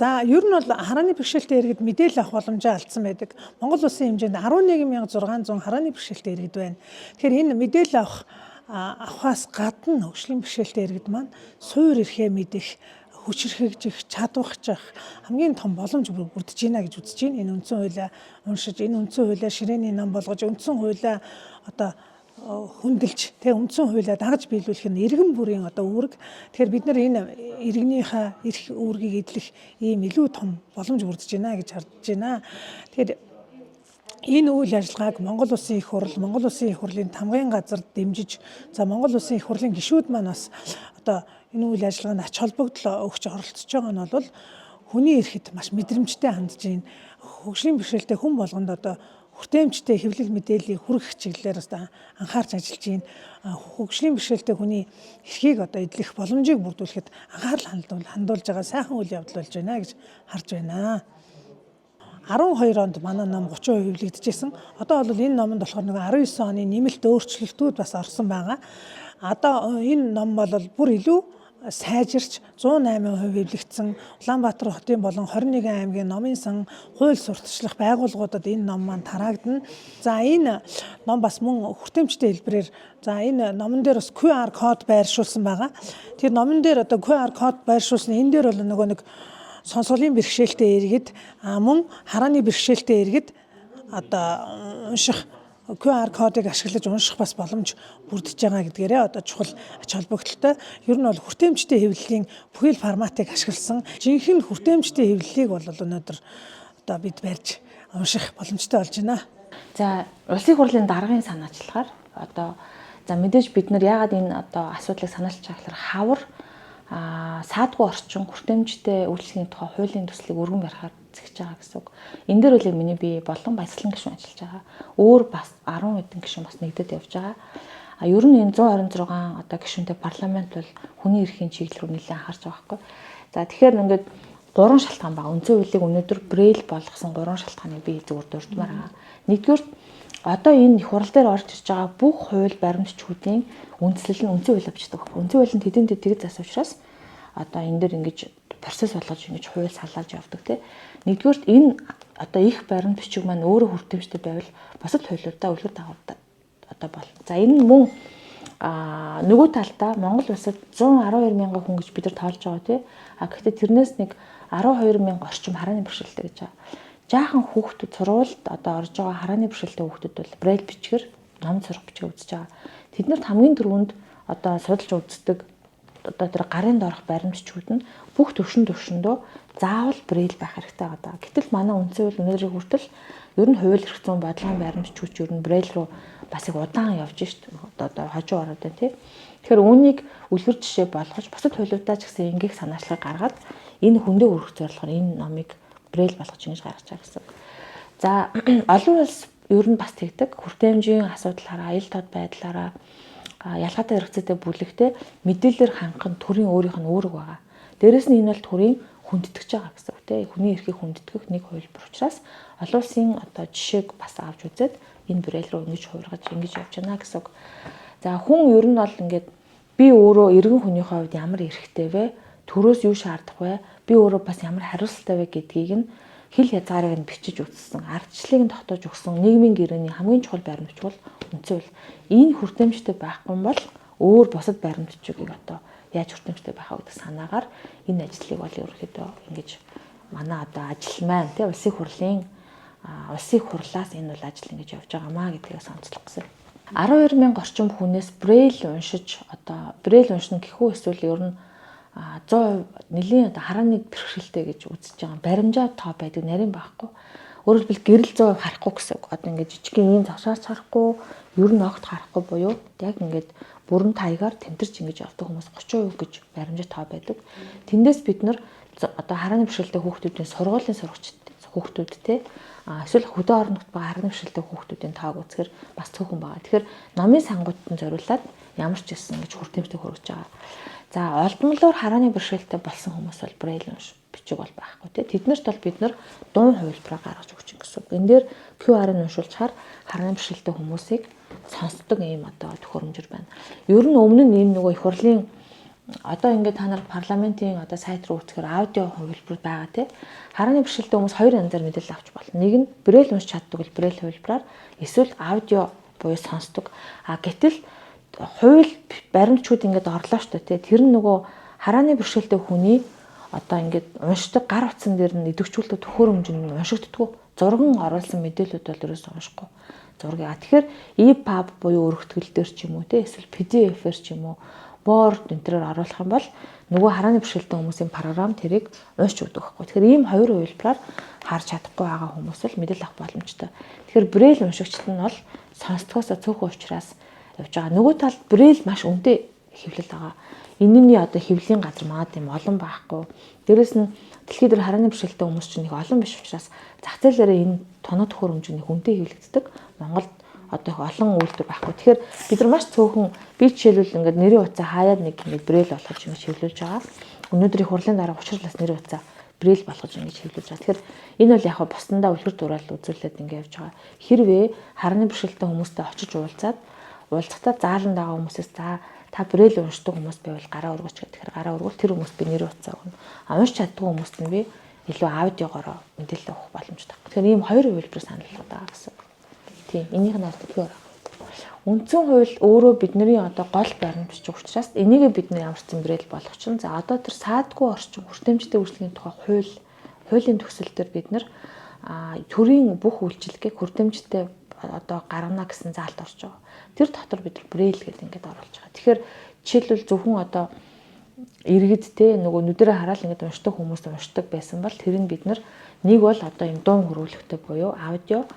За ер нь бол харааны бэрхшээлтэй иргэд мэдээлэл авах боломжоо алдсан байдаг. Монгол улсын хэмжээнд 11,600 харааны бэрхшээлтэй иргэд байна. Тэгэхээр энэ мэдээлэл авахаас гадна хөгжлийн бэрхшээлтэй иргэд маань суур эрхээ мэдэх, хүчирхэгжих, чадвахчих хамгийн том боломж бүрдэж байна гэж үзэж байна. Энэ үндсэн хуулиа уншиж, энэ үндсэн хуулиа ширээний ном болгож, үндсэн хуулиа одоо хүндэлж, үндсэн хуулиа дагаж биелүүлэх нь иргэн бүрийн үүрэг. Тэгэхээр бид нар энэ иргэнийхээ эрх үүргийг эдлэх ийм илүү том боломж бүрдэж байна гэж харж байна. Тэгэхээр энэ үйл ажиллагааг Монгол Улсын их хурл, Монгол Улсын их хурлын тамгын газар дэмжиж, Монгол Улсын их хурлын гишүүд маань бас энэ үйл ажиллагаанд ач холбогдол өгч оролцож байгаа нь бол хүний эрхэд маш мэдрэмжтэй хандж байна. Хөгжлийн бэрхшээлтэй хүн болгонд хүртээмжтэй хэвлэл мэдээллийг хүргэх чиглэлээр анхаарч ажиллаж байна. Хөгжлийн бэрхшээлтэй хүний эрхийг эдлэх боломжийг бүрдүүлэхэд анхаарал хандуулж байгаа сайхан үйл явдал болж байна гэж харж байна. 12 онд манай ном 30% хэвлэгдэжсэн. Одоо бол энэ номонд болохоор 19 оны нэмэлт өөрчлөлтүүд бас орсон байгаа. Одоо энэ ном бол бүр илүү сайжирч 108% хэвлэгдсэн. Улаанбаатар хотын болон 21 аймгийн номын сан, хууль сурталчлах байгууллагуудад энэ ном маань тараагдана. За энэ ном бас мөн хүртээмжтэй хэлбэрээр энэ номон дээр бас QR код байршуулсан байгаа. Тэр номон дээр QR код байршуулсан энэ дээр бол нэг сонсголын бэрхшээлтэй иргэд мөн харааны бэрхшээлтэй иргэд унших QR кодыг ашиглаж унших бас боломж бүрдэж байгаа гэдгээрээ чухал ач холбогдолтой. Ер нь бол хүртээмжтэй хэвлэлийн бүхэл форматыг ашигласан жинхэнэ хүртээмжтэй хэвлэлийг бол өнөөдөр бид барьж унших боломжтой болж байна. За улсын хурлын даргын санаачлагаар мэдээж бид нар яагаад энэ асуудлыг санаалж байгаа гэхээр хавар саадгүй орчин хүртээмжтэй үйлчлэгийн тухай хуулийн төслийг өргөн барихаар зэгж байгаа гэсэн үг. Энэ дээр үл миний бие болон баясгалан гишүүн ажиллаж байгаа. Өөр бас 10 хэдэн гишүүн бас нэгдээд явж байгаа. Ер нь энэ 126 гишүүнтэй парламент бол хүний эрхийн чиглэл рүү нэлээд анхаарч байгаа байхгүй. За тэгэхээр ингээд 3 шалтгаан байгаа. Үндсэн хуулийг өнөөдөр брэйл болгосон 3 шалтгааныг би зөвөр дурдмаар байгаа. Нэгдүгээр энэ их хурал дээр орж ирж байгаа бүх хууль баримтчдын үндслэл нь үндсэн хууль авчдаг байхгүй. Үндсэн хууль нь тэдэнд тэгж зас учраас энэ дээр ингэж процесс болгож ингэж хууль салаалж явдаг тийм. Нэгдүгээр энэ их баримт бичиг маань өөрөө хүртээмжтэй байвал бусад хуулиудаа үлгэр дагавар бол. За энэ мөн нөгөө талдаа Монгол улсад 112 мянган хүн гэж бид нар тоолж байгаа тийм. Гэхдээ тэрнээс нэг 12 мянга орчим харааны бэрхшээлтэй гэж байгаа. Жаахан хүүхдүүд сургуульд орж байгаа харааны бэрхшээлтэй хүүхдүүд бол брэйл бичгээр ном сурах бичгээ үзэж байгаа. Тэднэрт хамгийн түрүүнд судалж үздэг тэр гарын доорх баримтчүүд нь бүх төвшөндөө заавал брэйл байх хэрэгтэй байгаа. Гэтэл манай үндсэн хууль өнөөдрийн хүртэл ер нь хууль эрх зүйн бодлогын баримтчүүд ер нь брэйл руу бас их удаан явж шít. Хожуу ороод байна тий. Тэгэхээр үүнийг үлгэр жишээ болгож бусад хуулиудаа ч гэсэн энгийнх санаачлагыг гаргаад энэ хүндээ өргөх зорилгоор энэ номыг брэйл болгож ингэж гаргаж байгаа гэсэн. За олон улс ер нь бас тэгдэг. Хүртээмжийн асуудлаараа, ил тод байдлаараа ялгаатай хэрэгцээтэй бүлэгтэй мэдээлэлээр хангах төрийн өөрийнх нь үүрэг байгаа. Дээрэс нь энэ бол төрийн хүндэтгэж байгаа гэсэн үг тийм. Хүний эрхийг хүндэтгэх нэг хувилбар учраас олон улсын жишээг бас авч үзээд энэ брэйл рүү ингэж хуургаж ингэж явж байна гэсэн үг. За хүн ер нь бол ингээд би өөрөө иргэн хүнийхээ хувьд ямар эрхтэй вэ? Төрөөс юу шаардах вэ? Би өөрөө бас ямар хариуцлагатай вэ гэдгийг нь хэл хязгаарыг нь бичиж үзсэн, ардчлалыг нь тогтоож өгсөн нийгмийн гэрээний хамгийн чухал баримтч бол үндсэн хууль. Энэ хүртээмжтэй байхгүй бол өөр бусад баримтчгийг яаж хүртээмжтэй байх вэ гэдэг санаагаар энэ ажлыг бол ерөөхдөө ингэж манай ажил маань тий улсын хурлаас энэ бол ажил ингэж явж байгаамаа гэдгийг санацлах гэсэн. 12 мянга орчим хүнээс брэйл уншиж брэйл уншина гэхүү эсвэл ер нь 100% нэлийн харааны бэрхшээлтэй гэж үзэж байгаа баримжаа тоо байдаг нарийн байхгүй. Өөрөөр хэлбэл гэрэл 100% харахгүй гэсэн үг. Ингээд жижигхэн ийм завшаарч харахгүй, ер нь огт харахгүй буюу яг ингээд бүрэн таягаар тэмтэрч ингэж явдаг хүмүүс 30% гэж баримжаа тоо байдаг. Тэндээс бид нар харааны бэрхшээлтэй хүүхдүүдийн сургуулийн сурагчид хүүхдүүд те эсвэл хөдөө орон нутгад байгаа харааны бэрхшээлтэй хүүхдүүдийн тоог үзэхээр бас цөөхөн байгаа. Тэгэхээр номын сангуудад зориулаад ямар ч гэсэн ингэж хүртээмжтэй хөргөж байгаа. За олдмолоор харааны бэрхшээлтэй болсон хүмүүс бол брэйл бичиг бол байхгүй тий. Тэднэрт бол бид нар дуун хувилбараа гаргаж өгч гэсэн. Энэ дээр QR-ыг уншуулчихаар харааны бэрхшээлтэй хүмүүсийг сонсдог ийм төхөөрөмжөр байна. Ер нь өмнө нь ийм нөгөө их хурлын одоо ингээд та нар парламентын одоо сайт руу үзэхээр аудио хувилбар байгаа тий. Харааны бэрхшээлтэй хүмүүс хоёр янзаар мэдээлэл авч болно. Нэг нь брэйл уншиж чаддаг бол брэйл хувилбараар, эсвэл аудио буюу сонсдог. Гэтэл хууль баримтчууд ингээд орлоо шүү дээ тий. Тэр нь нөгөө харааны бэрхшээлтэй хүний одоо ингээд уншдаг гар утсан дээр нь идэвхжүүлдэг төхөөрөмж нь уншигддаггүй. Зурган оруулсан мэдээлэлүүд бол ерөөсөө уншихгүй. Зургийг. Тэгэхээр EPUB буюу өргөтгөл дээр ч юм уу тий, эсвэл PDF-ээр ч юм уу Word энтрээр оруулах юм бол нөгөө харааны бэрхшээлтэй хүмүүсийн програм тэрийг уншиж өгдөг байхгүй. Тэгэхээр ийм хоёр хувилбараар харж чадахгүй байгаа хүмүүс л мэдээлэл авах боломжтой. Тэгэхээр брэйл уншигчд нь бол сонсдгоосоо цөөхөн учраас явж байгаа. Нөгөө талд брэйл маш үнэтэй хэвлэл байгаа. Энэний одоо хэвлэлийн газар маад юм олон байхгүй. Дээрэс нь дэлхийд дээр харааны бэрхшээлтэй хүмүүс чинь их олон биш учраас зах зээлээрээ энэ тоног төхөөрөмжөний хүнтэй хэвлэгддэг. Монголд одоо их олон үйлдвэр байхгүй. Тэгэхээр бид нар маш цөөхөн би жишээлбэл ингээд нэрийн утсаа хаяад нэг ингээд брэйл болгож ингэж хэвлүүлж байгаа. Өнөөдөр их хурлын дараа учирлаас нэрийн утсаа брэйл болгож ингэж хэвлүүлж байгаа. Тэгэхээр энэ бол яг бусдандаа үлгэр дуурайл үзүүлээд ингээд явж байгаа. Хэрвээ харааны бэрхшээлтэй хүмүүстэй очиж уулзахдаа зааланд байгаа хүмүүсээс за та брэйл уншдаг хүмүүс байвал гараа өргөж гэхээр гараа өргөл тэр хүмүүс би нэрийн утсаа өгнө. Уншиж чаддаг хүмүүст нь би илүү аудиогоор мэдээлэл өгөх боломжтой. Тэгэхээр ийм хоёр хувилбар санал байгаа гэсэн. Тийм, энийх нь аргагүй. Үндсэн хууль өөрөө бидний одоо гол баримт бичиг учраас энийг бид нар ямар ч зэмбрэл болгох чинь. За одоо тэр саадгүй орчин хүртээмжтэй үйлчлэгийн тухай хуулийн төсөл дээр бид нар төрийн бүх үйлчлэгийг хүртээмжтэй одоо гаргана гэсэн заалт орж байгаа. Тэр дотор бид нар брэйл гэдэг ингээд оруулж байгаа. Тэгэхээр жишээлбэл зөвхөн одоо иргэдтэй нөгөө нүдэрээ хараад ингээд уншдаг хүмүүс уншдаг байсан бол тэр нь бид нар нэг бол одоо юм дуун хөрвүүлэхтэй буюу аудио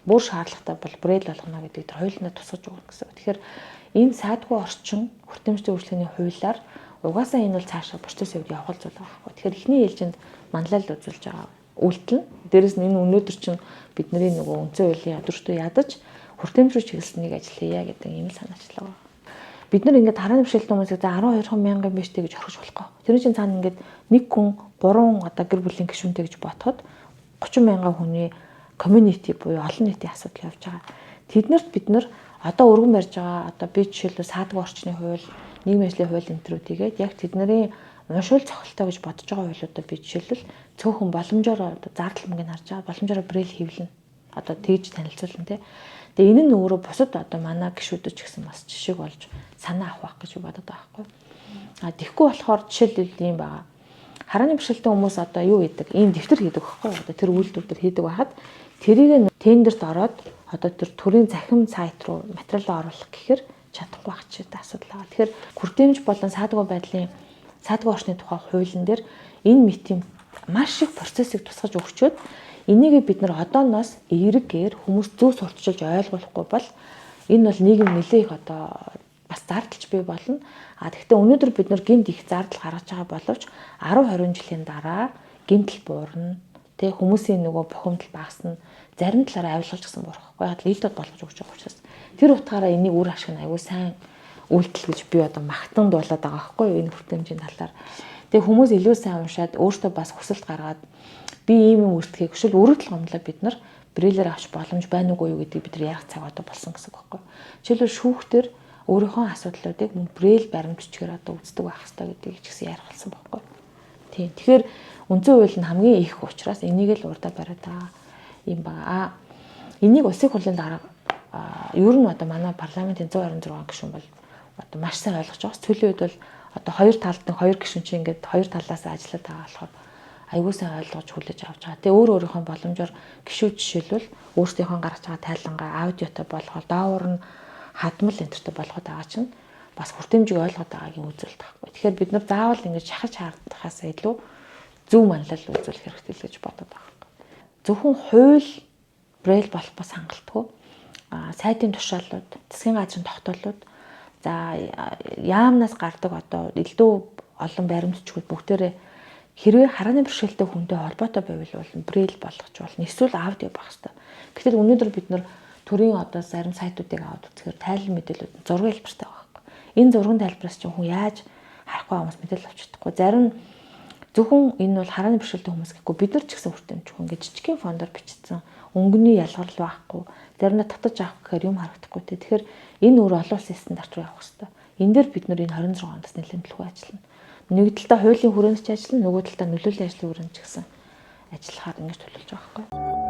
бүр шаардлагатай бол брэйл болгоно гэдэг тэр хуулинд тусгаж өгнө гэсэн. Тэгэхээр энэ саадгүй орчин хүртээмжтэй үйлчлэгийн хуулиар угаасаа энэ бол цаашаа процесс явуулж явах зүйл байгаа байхгүй. Тэгэхээр эхний ээлжинд манлайлал үзүүлж байгаа үйлдэл. Дээрэс нь энэ өнөөдөр чинь бидний нөгөө үндсэн хуулийн ядууртуу ядаж хүртээмж рүү чиглэсэн нэг ажил хийя гэдэг ийм санаачлаа байна. Бид нар ингээд харааны бэрхшээлтэй хүмүүсийг 12 мянган биштэй гэж орхиж болохгүй. Тэр чинь цаана ингээд нэг хүн 3 одоо гэр бүлийн гишүүнтэй гэж бодоход 30 мянган хүний community буюу олон нийтийн асуудал явж байгаа. Тэднэрт бид нар одоо өргөн барьж байгаа одоо би жишээлбэл саадгүй орчны хууль, нийгмийн ажлын хууль энтрүүдийгээд яг тэдний уншуул цохилтой гэж бодож байгаа хуулиудаа би жишээлбэл цөөхөн боломжоор одоо зардал мөнгөний харж байгаа боломжоор брэйл хэвлэнэ. Одоо тэгж танилцуулна тий. Тэгээ энэ нь өөрөө бусад одоо манай гишүүдч гэсэн бас жишээг болж санаа авах гэж бодод байгаа байхгүй. Тэгэхгүй болохоор жишээлбэл юм байгаа. Харааны бэрхшээлтэй хүмүүс одоо юу гэдэг? Ийм дэвтэр хийдэг байхгүй. Одоо тэр үйлдвэр хийдэг байхад тэрийг тендерт ороод одоо тэр төрийн захим сайт руу материалаа оруулах гэхээр чадахгүй байх ч гэдэг асуудал байгаа. Тэгэхээр хүртээмж болон саадгүй орчны тухай хуулийн дээр энэ мэтийн маш их процессыг тусгаж өгчөөд энийг бид нар одооноос эргээр хүмүүс зөв сурталчилж ойлгуулахгүй бол энэ бол нийгэм нэлээ их одоо бас зардалч бий болно. Тэгэхдээ өнөөдөр бид нар гинт их зардал гаргаж байгаа боловч 10-20 жилийн дараа гинтл буурна. Тэ хүмүүсийн нөгөө бухимдал багасна. Зарим талаараа авилгалж гсэн болохгүй. Яг л илдэд болгож өгч байгаа учраас тэр утгаараа энийг үр ашиг нь аягүй сайн үйлдэл гэж би одоо магтанд болоод байгаа байхгүй юу энэ хүртээмжийн талаар. Тэгээ хүмүүс илүү сайн уншаад өөртөө бас хүсэлт гаргаад би ийм юм үртгэхийг шил өргөдөл гомдлоо бид нар брэйлэр авч боломж байна уугүй юу гэдэг бид нар ярих цаг одоо болсон гэсэн үг байхгүй. Жишээлбэл шүүхтэр өөрийнхөө асуудлуудыг мөн брэйл баримтчгээр одоо үздэг байх хэрэгтэй гэдгийг ч гэсэн ярих болсон байхгүй. Тийм. Тэгэхээр үндсэн хууль нь хамгийн их учраас энийг л урдаа бариад байгаа юм байна. Энийг улсын хурлын дарга ер нь одоо манай парламентын 126 гишүүн бол одоо маш сайн ойлгож байгаа. Сүүлийн үед бол одоо хоёр талд нь хоёр гишүүн чинь ингээд хоёр талаас ажиллаад байгаа болохоор аягүй сайн ойлгож хүлээж авч байгаа. Тэгээ өөр өөрийнхөө боломжоор гишүүд жишээлбэл өөрсдийнхөө гаргаж байгаа тайлангаа аудиотой болгоод даавар нь хадмал энтертэй болгоод байгаа чинь бас хүртээмжийг ойлгоод байгаагийн үзүүлэлт байхгүй. Тэгэхээр бид нар заавал ингэж шахаж хаардахаас илүү зөв манлал үзүүлэх хэрэгтэй л гэж бодод байгаа. Зөвхөн хууль брэйл болох бас хангалтгүй. Сайтын тушаалууд, засгийн газрын тогтоолууд за яамнаас гардаг одоо илүү олон баримтчгууд бүгдээрээ хэрвээ харааны бэрхшээлтэй хүнтэй холбоотой байвал брэйл болгож болно. Эсвэл аудио байх хэрэгтэй. Гэтэл өнөөдөр бид нар төрийн одоо зарим сайтуудыг аваад үзэхээр тайлбар мэдээлэлүүд зургийн хэлбэртэй байгаа байхгүй. Энэ зургийн тайлбараас чинь хүн яаж харахгүй хүмүүс мэдээлэл авч чадахгүй. Зарим зөвхөн энэ бол харааны бэрхшээлтэй хүмүүс гэхгүй бид нар ч гэсэн хүртээмжгүй ингээд жижигхэн фондоор бичсэн өнгөний ялгарл байхгүй. Заримдаа татаж авах гэхээр юм харагдахгүй те. Тэгэхээр энэ өөр олон улсын стандарт руу явах хэрэгтэй. Энэ дээр бид нэр энэ 26 оноос нэлээд төлөвлөгөө ажиллана. Нэг талдаа хуулийн хүрээнд ч ажиллана, нөгөө талдаа нөлөөллийн ажлын хүрээнд ч гэсэн ажиллахаар ингэж төлөвлөж байгаа байхгүй.